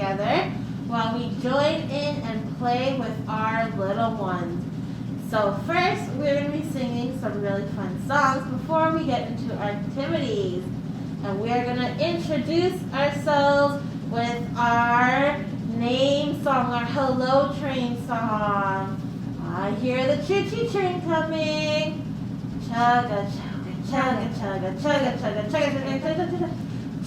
together while we join in and play with our little ones. So first, we're going to be singing some really fun songs before we get into our activities. And we're going to introduce ourselves with our name song, our hello train song. I hear the choo-choo train coming. Chugga, chugga, chugga, chugga, chugga, chugga, chugga, chugga, chugga, chugga.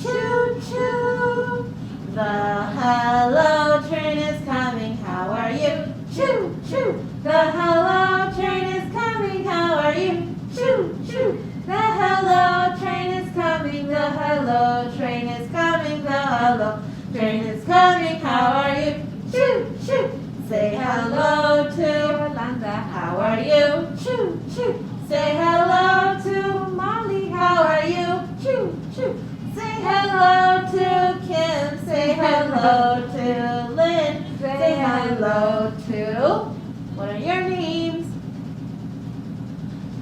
Choo-choo. The hello train is coming. How are you? Choo-choo. The hello train is coming. How are you? Choo-choo. The hello train is coming. The hello train is coming. The hello train is coming. How are you? Choo-choo. Say hello to Yolanda. How are you? Choo-choo. Say hello to Molly. How are you? Choo-choo. Say hello to Kim. Say hello to Lynn. Say hello to... What are your names?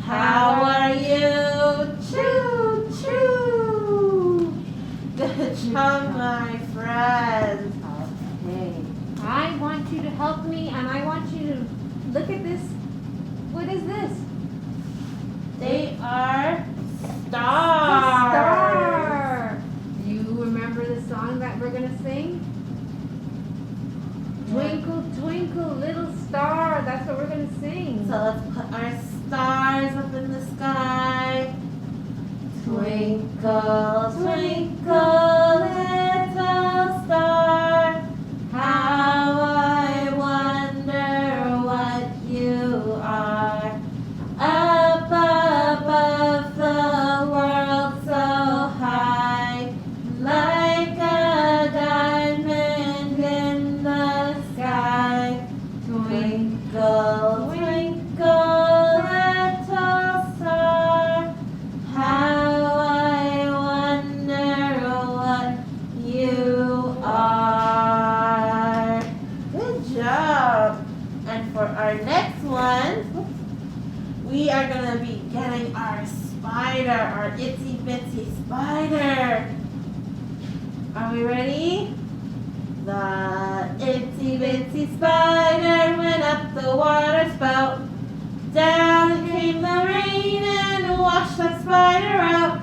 How are you? Choo-choo. Good job, my friends. Okay. I want you to help me, and I want you to look at this. What is this? They are Star. stars. Do you remember the song that we're going to sing? Twinkle, twinkle, little star. That's what we're going to sing. So let's put our stars up in the sky. Twinkle, twinkle, little star. How I wonder what you are. Up above the world so high, like a diamond in the sky. Twinkle, twinkle, little star, how I wonder what you are. Good job. And for our next one, we are going to be getting our spider, our itsy bitsy spider. Are we ready? The itsy bitsy spider went up the water spout. Down came the rain and washed the spider out.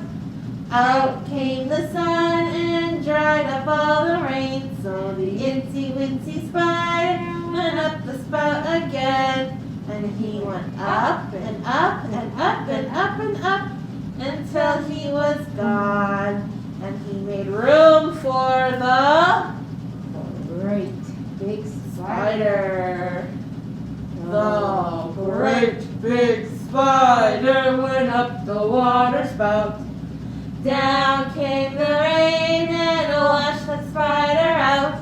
Out came the sun and dried up all the rain. So the itsy bitsy spider went up the spout again. And he went up and up and up and up and up until he was gone. And he made room for the Great big spider. The great big spider went up the water spout. Down came the rain and washed the spider out.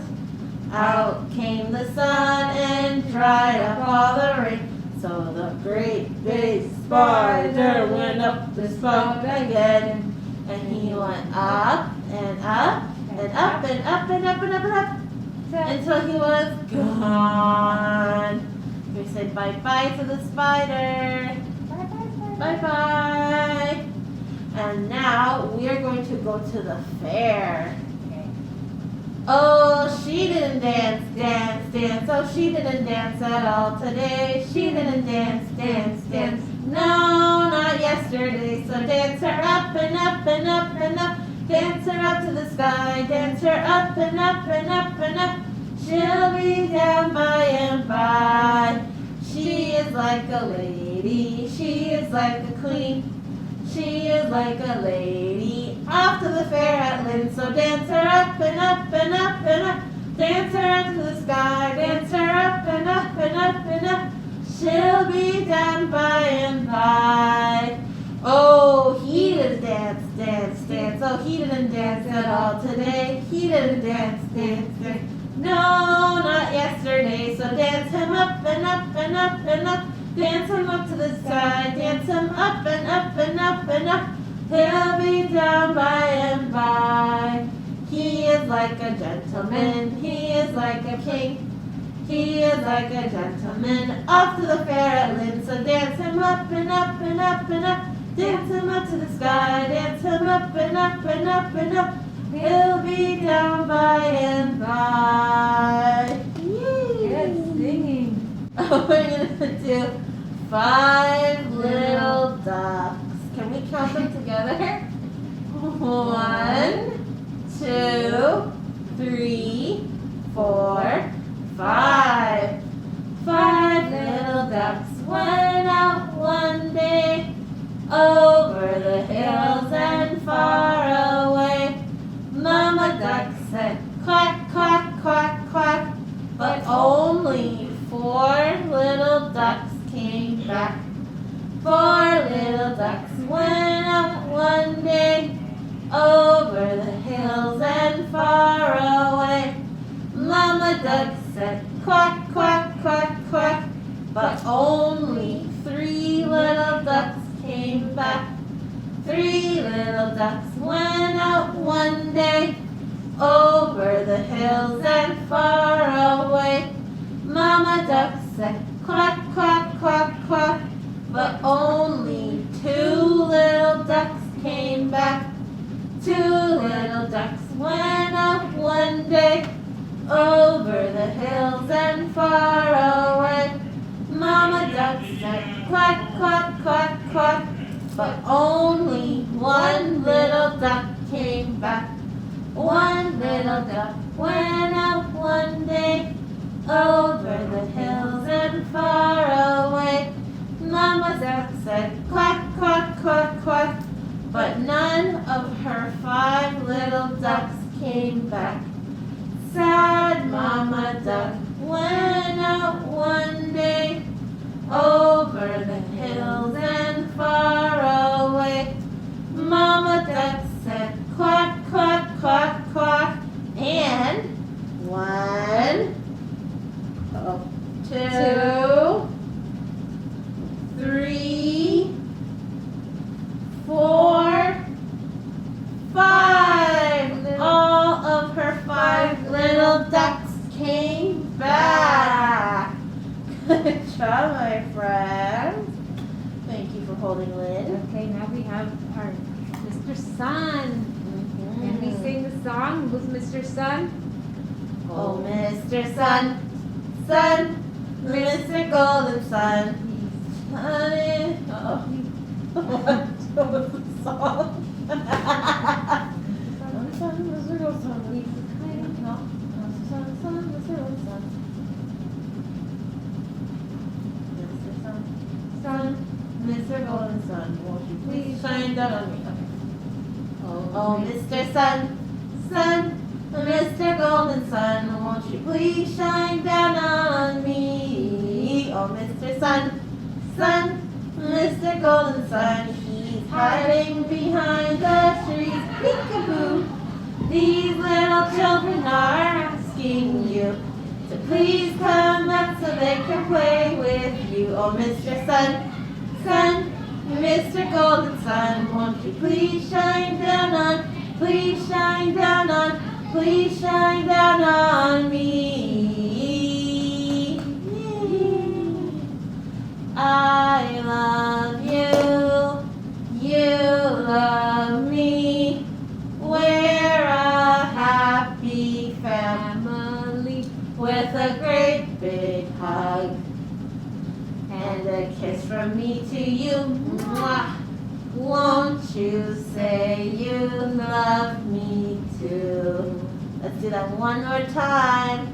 Out came the sun and dried up all the rain. So the great big spider went up the spout again. And he went up and up and up and up and up and up and up until he was gone. We said bye-bye to the spider. Bye-bye. And now we are going to go to the fair. Oh, she didn't dance, dance, dance. Oh, she didn't dance at all today. She didn't dance, dance, dance. No, not yesterday. So dance her up and up and up and up. Dance her up to the sky. Dance her up and up and up and up. She'll be down by and by. She is like a lady. She is like a queen. She is like a lady. Off to the fair at Lynn. So dance her up and up and up and up. Dance her up to the sky. Dance her up and up and up and up. She'll be down by and by. Oh, he didn't dance, dance, dance. Oh, he didn't dance at all today. He didn't dance, dance, dance. No, not yesterday. So dance him up and up and up and up. Dance him up to the sky. Dance him up and up and up and up. He'll be down by and by. He is like a gentleman. He is like a king. He is like a gentleman. Off to the fair at Lynn. So dance him up and up and up and up. Dance him up to the sky. Dance him up and up and up and up. He'll be down by and by. Yay. Good singing. We're gonna do 5 little ducks. Can we count them together? 1, 2, 3, 4, 5. 5 little ducks went out one day over the hills and far away. Mama duck said quack, quack, quack, quack, but only 4 little ducks came back. 4 little ducks went out one day over the hills and far away. Mama duck said quack, quack, quack, quack, but only 3 little ducks came back. 3 little ducks went out one day over the hills and far away. Mama duck said quack, quack, quack, quack, but only 2 little ducks came back. 2 little ducks went out one day over the hills and far away. Mama duck said quack, quack, quack, quack, but only 1 little duck came back. 1 little duck went out one day over the hills and far away. Mama duck said quack, quack, quack, quack, but none of her 5 little ducks came back. Sad Mama duck went out one day over the hills and far away. Mama duck said quack, quack, quack, quack, and 1, 2, 3, 4, 5. All of her 5 little ducks came back. Good job, my friend. Thank you for holding Lynn. Okay, now we have our Mr. Sun. Can we sing the song? Who's Mr. Sun? Oh, Mr. Sun, Sun, Mr. Golden Sun. Honey, oh, what was the song? Sun, Mr. Golden Sun. No, Sun, Sun, Mr. Golden Sun. Mr. Sun, Sun, Mr. Golden Sun, won't you please shine down on me? Okay. Oh, Mr. Sun, Sun, Mr. Golden Sun, won't you please shine down on me? Oh, Mr. Sun, Sun, Mr. Golden Sun, he's hiding behind the trees. Peekaboo! These little children are asking you to please come up so they can play with you. Oh, Mr. Sun, Sun, Mr. Golden Sun, won't you please shine down on, please shine down on, please shine down on me. I love you, you love me. We're a happy family with a great big hug and a kiss from me to you. Mwah. Won't you say you love me too? Let's do that one more time.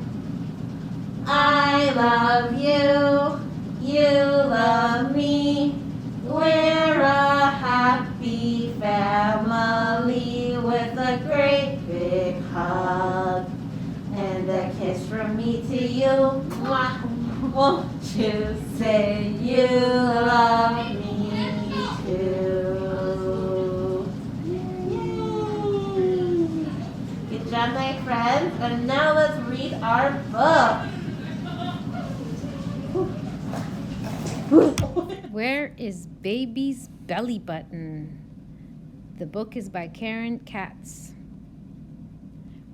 I love you, you love me. We're a happy family with a great big hug and a kiss from me to you. Mwah. Won't you say you love me too? Yay! Good job, my friends. And now let's read our book. Where is Baby's Belly Button? The book is by Karen Katz.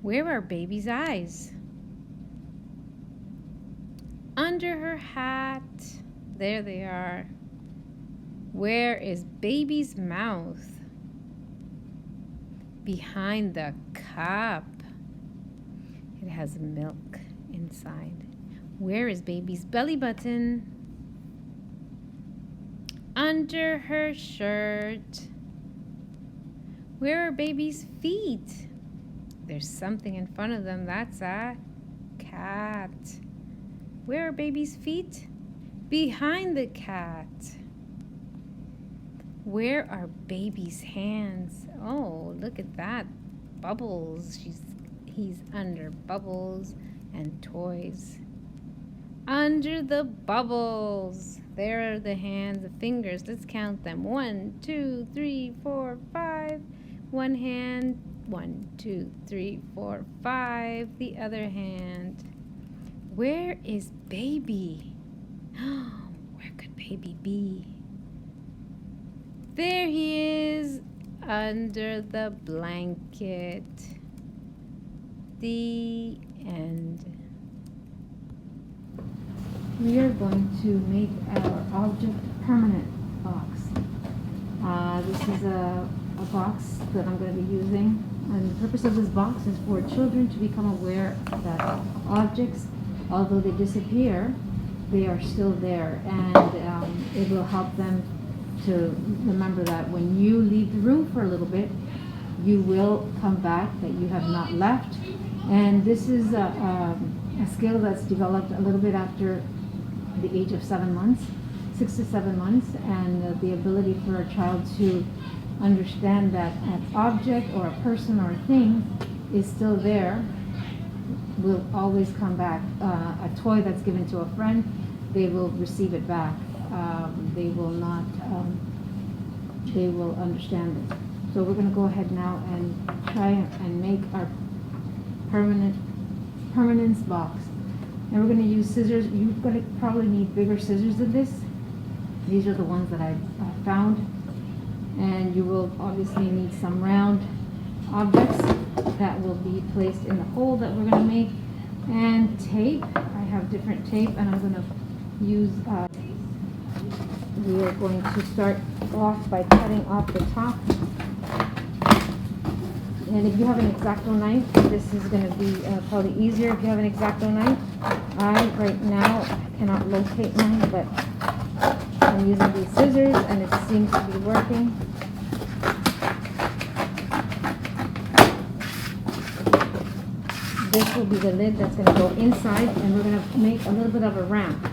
Where are Baby's eyes? Under her hat. There they are. Where is Baby's mouth? behind the cup? It has milk inside. Where is baby's belly button? Under her shirt. Where are baby's feet? There's something in front of them. That's a cat. Where are baby's feet? Behind the cat. Where are baby's hands? Oh, look at that. Bubbles. He's under bubbles and toys. Under the bubbles. There are the hands, the fingers. Let's count them. 1, 2, 3, 4, 5. One hand. 1, 2, 3, 4, 5. The other hand. Where is baby? Where could baby be? There he is, under the blanket. The end. We are going to make our object permanent box. This is a box that I'm going to be using. And the purpose of this box is for children to become aware that objects, although they disappear, they are still there. And it will help them to remember that when you leave the room for a little bit, you will come back, that you have not left. And this is a skill that's developed a little bit after the age of 7 months, 6 to 7 months, and the ability for a child to understand that an object or a person or a thing is still there, will always come back. A toy that's given to a friend, they will receive it back. They will not, they will understand it. So we're going to go ahead now and try and make our permanence box. And we're going to use scissors. You're going to probably need bigger scissors than this. These are the ones that I found. And you will obviously need some round objects that will be placed in the hole that we're going to make. And tape. I have different tape, and I'm going to use, we are going to start off by cutting off the top. And if you have an X-Acto knife, this is going to be probably easier if you have an X-Acto knife. I, right now, cannot locate mine, but I'm using these scissors, and it seems to be working. This will be the lid that's going to go inside, and we're going to make a little bit of a ramp.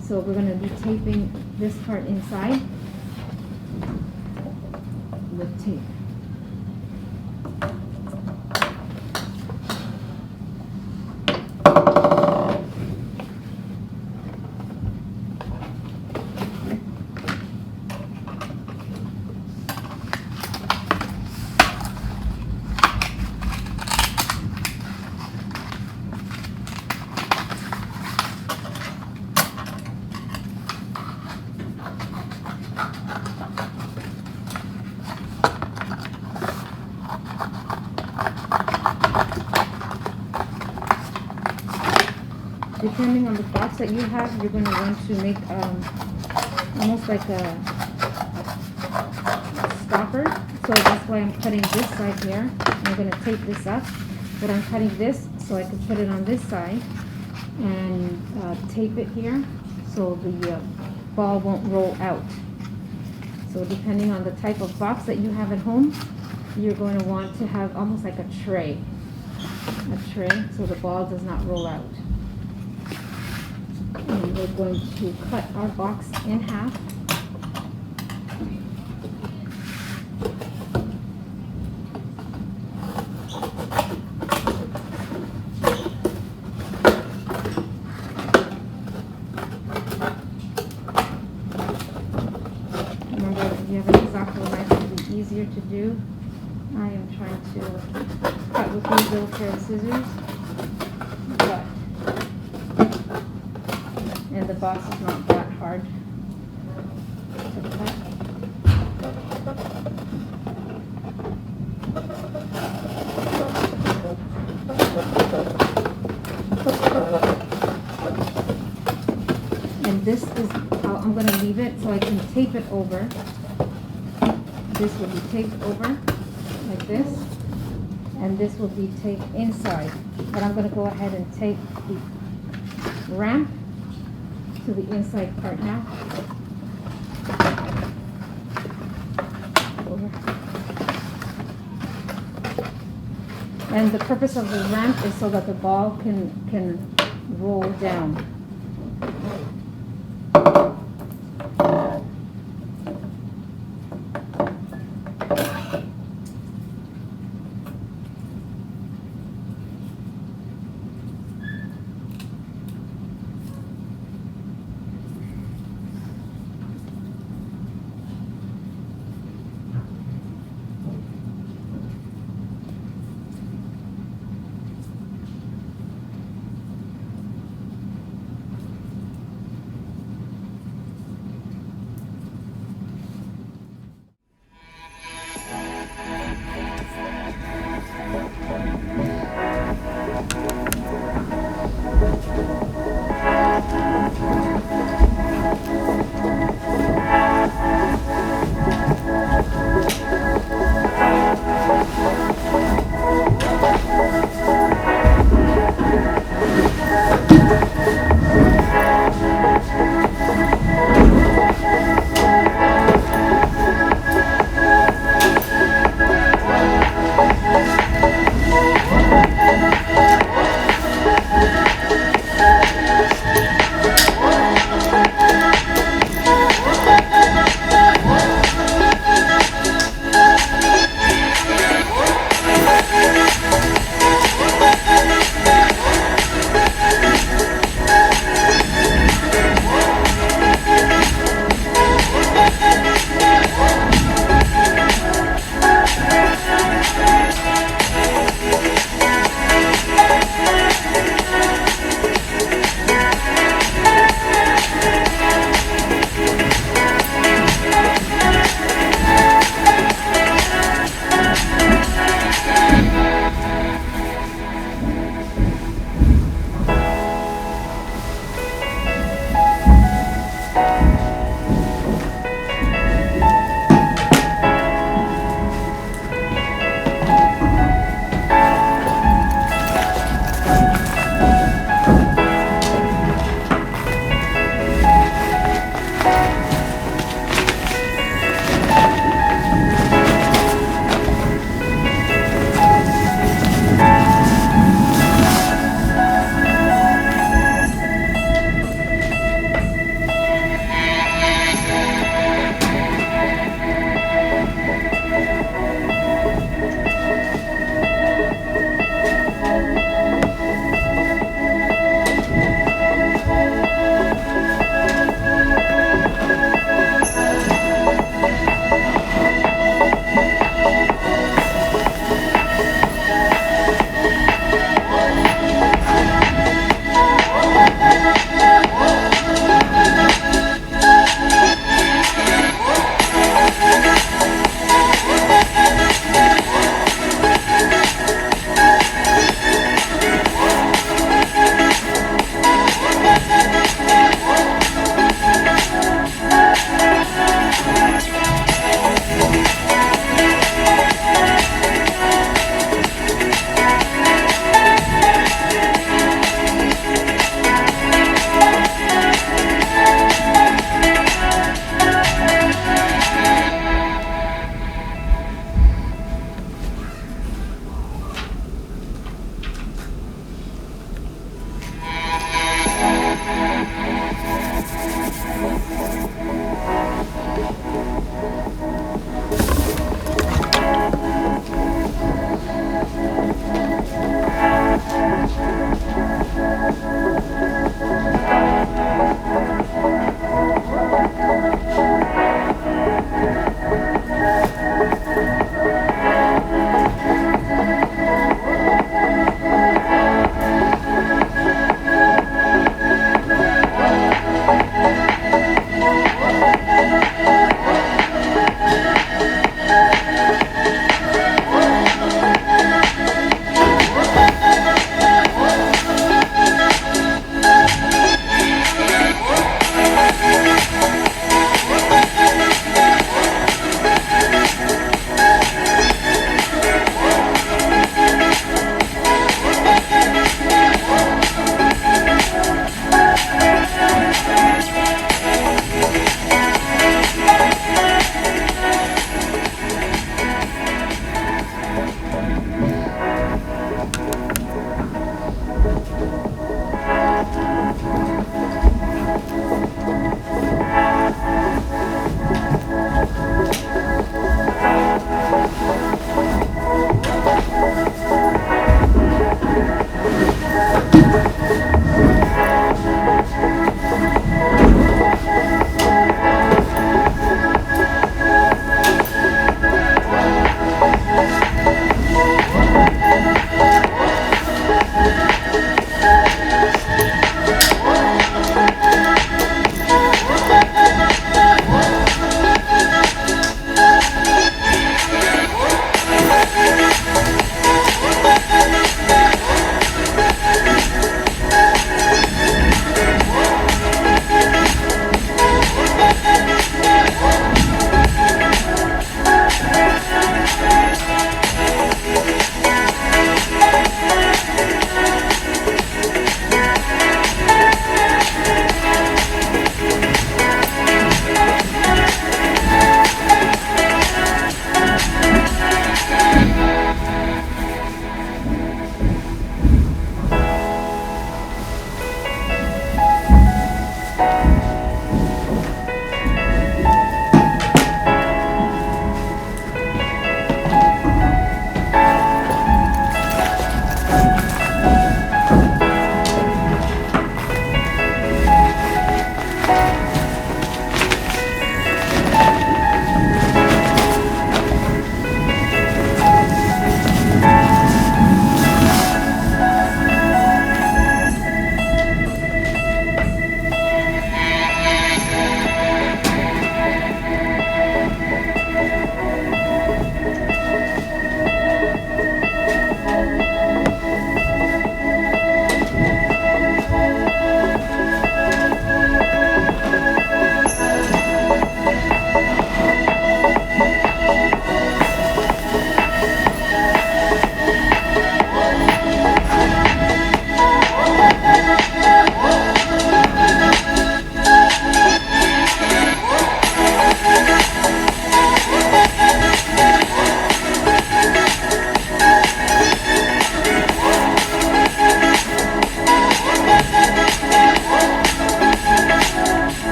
So we're going to be taping this part inside with tape. Depending on the box that you have, you're going to want to make almost like a stopper. So that's why I'm cutting this side here. I'm going to tape this up, but I'm cutting this so I can put it on this side and tape it here so the ball won't roll out. So depending on the type of box that you have at home, you're going to want to have almost like a tray so the ball does not roll out. And we're going to cut our box in half. Remember, if you have an X-Acto knife, it'll be easier to do. I am trying to cut with these little pair of scissors, and the box is not that hard to cut. And this is how I'm going to leave it so I can tape it over. This will be taped over like this. and this will be taped inside. But I'm gonna go ahead and tape the ramp to the inside part now. Over. And the purpose of the ramp is so that the ball can roll down.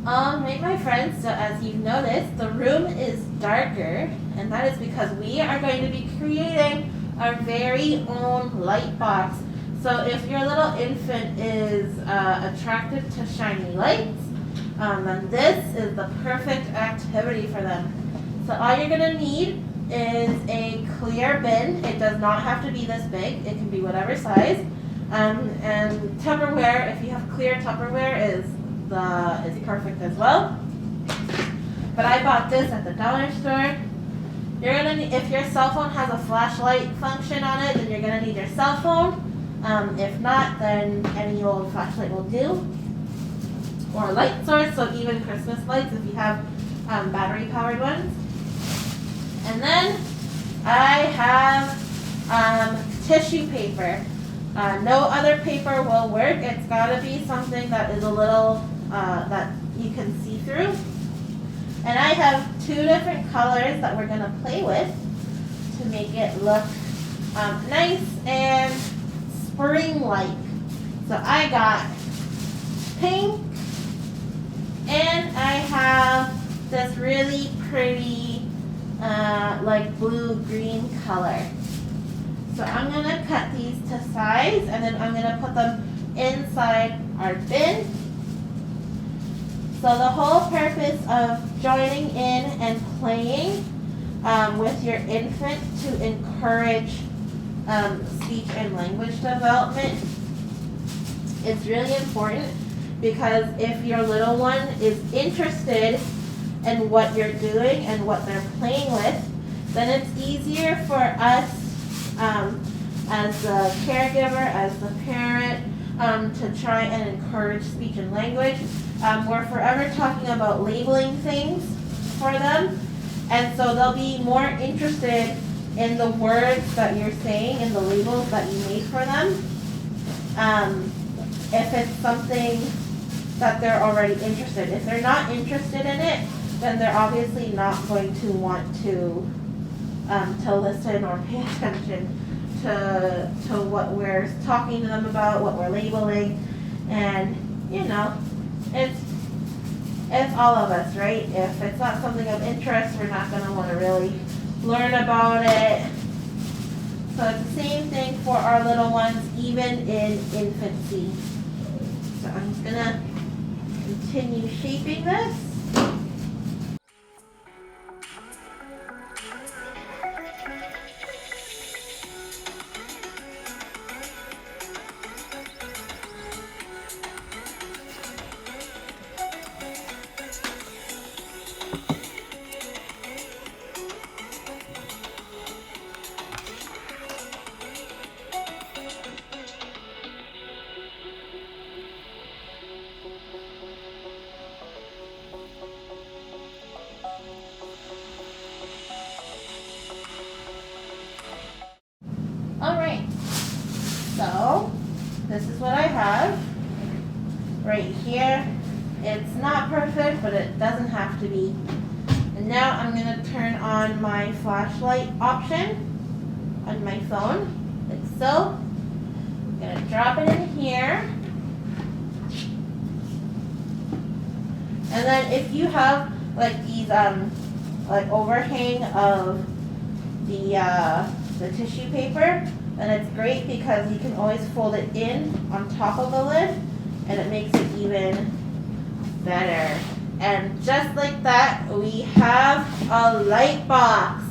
Alright, my friends, so as you've noticed, the room is darker, and that is because we are going to be creating our very own light box. So if your little infant is attracted to shiny lights, then this is the perfect activity for them. So all you're going to need is a clear bin. It does not have to be this big. It can be whatever size. And Tupperware, if you have clear Tupperware, is perfect as well. But I bought this at the dollar store. You're gonna need, if your cell phone has a flashlight function on it, then you're gonna need your cell phone. If not, then any old flashlight will do. Or a light source, so even Christmas lights if you have battery powered ones. And then I have tissue paper. No other paper will work. It's gotta be something that is a little, that you can see through. And I have 2 different colors that we're gonna play with to make it look nice and spring-like. So I got pink, and I have this really pretty, like blue-green color. So I'm gonna cut these to size, and then I'm gonna put them inside our bin. So the whole purpose of joining in and playing with your infant to encourage speech and language development is really important, because if your little one is interested in what you're doing and what they're playing with, then it's easier for us as the caregiver, as the parent, to try and encourage speech and language. We're forever talking about labeling things for them, and so they'll be more interested in the words that you're saying and the labels that you made for them. If it's something that they're already interested. If they're not interested in it, then they're obviously not going to want to listen or pay attention to what we're talking to them about, what we're labeling. And it's all of us, right? If it's not something of interest, we're not going to want to really learn about it. So it's the same thing for our little ones, even in infancy. So I'm just going to continue shaping this. Alright, so this is what I have right here. It's not perfect, but it doesn't have to be. And now I'm going to turn on my flashlight option on my phone, like so. I'm going to drop it in here. And then if you have like these like overhang of the tissue paper, then it's great because you can always fold it in on top of the lid, and it makes it even better. And just like that, we have a light box.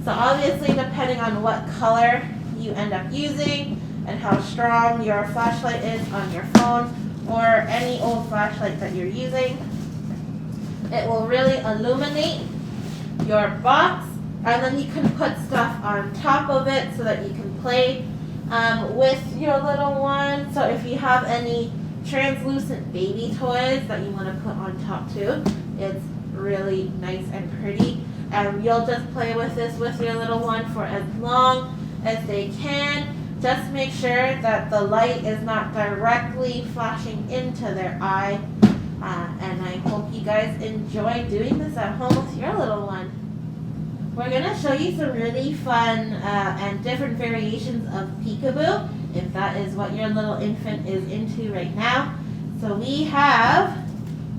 So obviously, depending on what color you end up using and how strong your flashlight is on your phone or any old flashlight that you're using, it will really illuminate your box. And then you can put stuff on top of it so that you can play with your little one. So if you have any translucent baby toys that you want to put on top too, it's really nice and pretty. And you'll just play with this with your little one for as long as they can. Just make sure that the light is not directly flashing into their eye. And I hope you guys enjoy doing this at home with your little one. We're going to show you some really fun and different variations of peekaboo, if that is what your little infant is into right now. So we have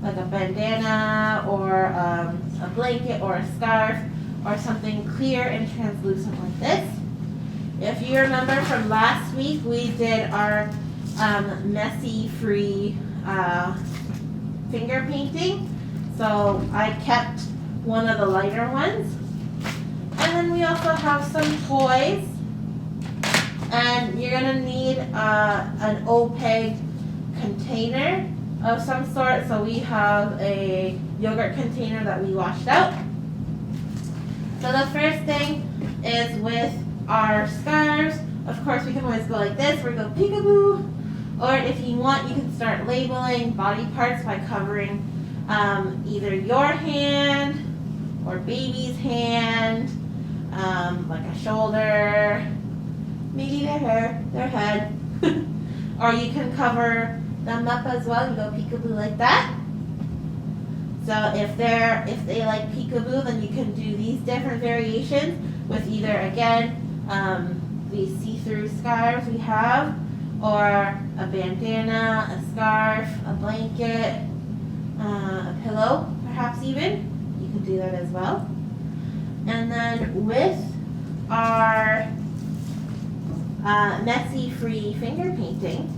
like a bandana or a blanket or a scarf or something clear and translucent like this. If you remember from last week, we did our messy-free finger painting. So I kept one of the lighter ones. And then we also have some toys. And you're gonna need an opaque container of some sort. So we have a yogurt container that we washed out. So the first thing is with our scarves. Of course, we can always go like this. We're going to go peekaboo. Or if you want, you can start labeling body parts by covering either your hand or baby's hand, like a shoulder, maybe their hair, their head. Or you can cover them up as well. You go peekaboo like that. So if they like peekaboo, then you can do these different variations with either, again, these see-through scarves we have, or a bandana, a scarf, a blanket, a pillow, perhaps even. You can do that as well. And then with our messy-free finger painting,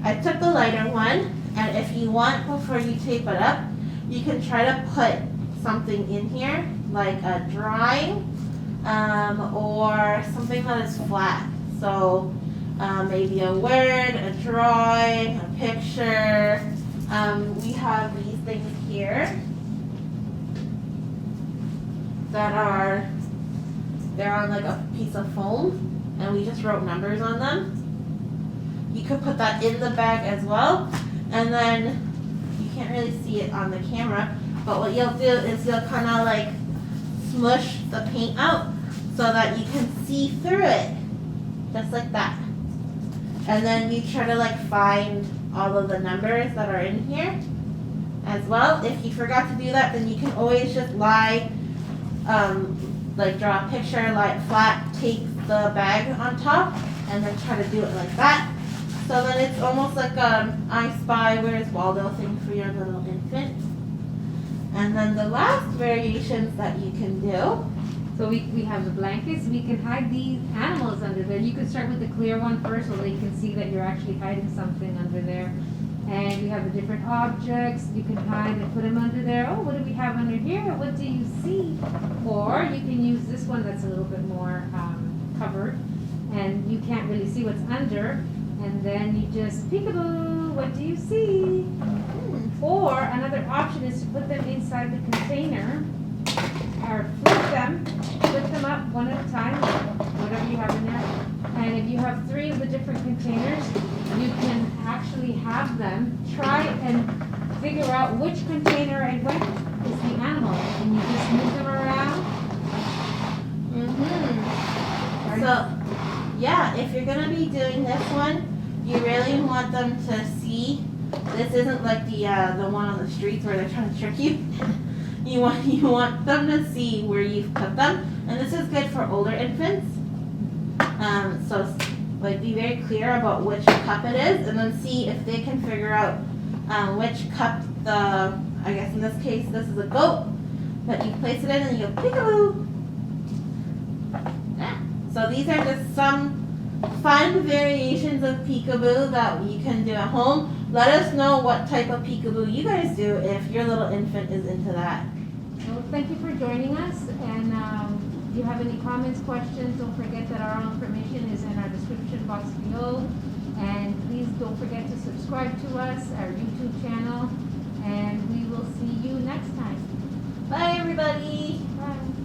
I took the lighter one, and if you want, before you tape it up, you can try to put something in here, like a drawing, or something that is flat. So maybe a word, a drawing, a picture. We have these things here that they're on like a piece of foam, and we just wrote numbers on them. You could put that in the bag as well, and then you can't really see it on the camera, but what you'll do is you'll kind of like smush the paint out so that you can see through it, just like that. And then you try to like find all of the numbers that are in here as well. If you forgot to do that, then you can always just like draw a picture, lie flat, tape the bag on top, and then try to do it like that. So then it's almost like I Spy, Where's Waldo thing for your little infant. And then the last variations that you can do. So we have the blankets. We can hide these animals under there. You can start with the clear one first so that you can see that you're actually hiding something under there. And we have the different objects. You can hide and put them under there. Oh, what do we have under here? What do you see? Or you can use this one that's a little bit more covered. And you can't really see what's under. And then you just peekaboo, what do you see? Or another option is to put them inside the container, or flip them up one at a time, whatever you have in there. And if you have 3 of the different containers, you can actually have them try and figure out which container it went is the animal. And you just move them around. So, yeah, if you're going to be doing this one, you really want them to see. This isn't like the one on the streets where they're trying to trick you. You want them to see where you've put them, and this is good for older infants. So like be very clear about which cup it is, and then see if they can figure out which cup I guess in this case this is a goat, but you place it in and you go peekaboo. So these are just some fun variations of peekaboo that you can do at home. Let us know what type of peekaboo you guys do if your little infant is into that. Well, thank you for joining us, and if you have any comments, questions, don't forget that our information is in our description box below, and please don't forget to subscribe to us, our YouTube channel, and we will see you next time. Bye everybody. Bye.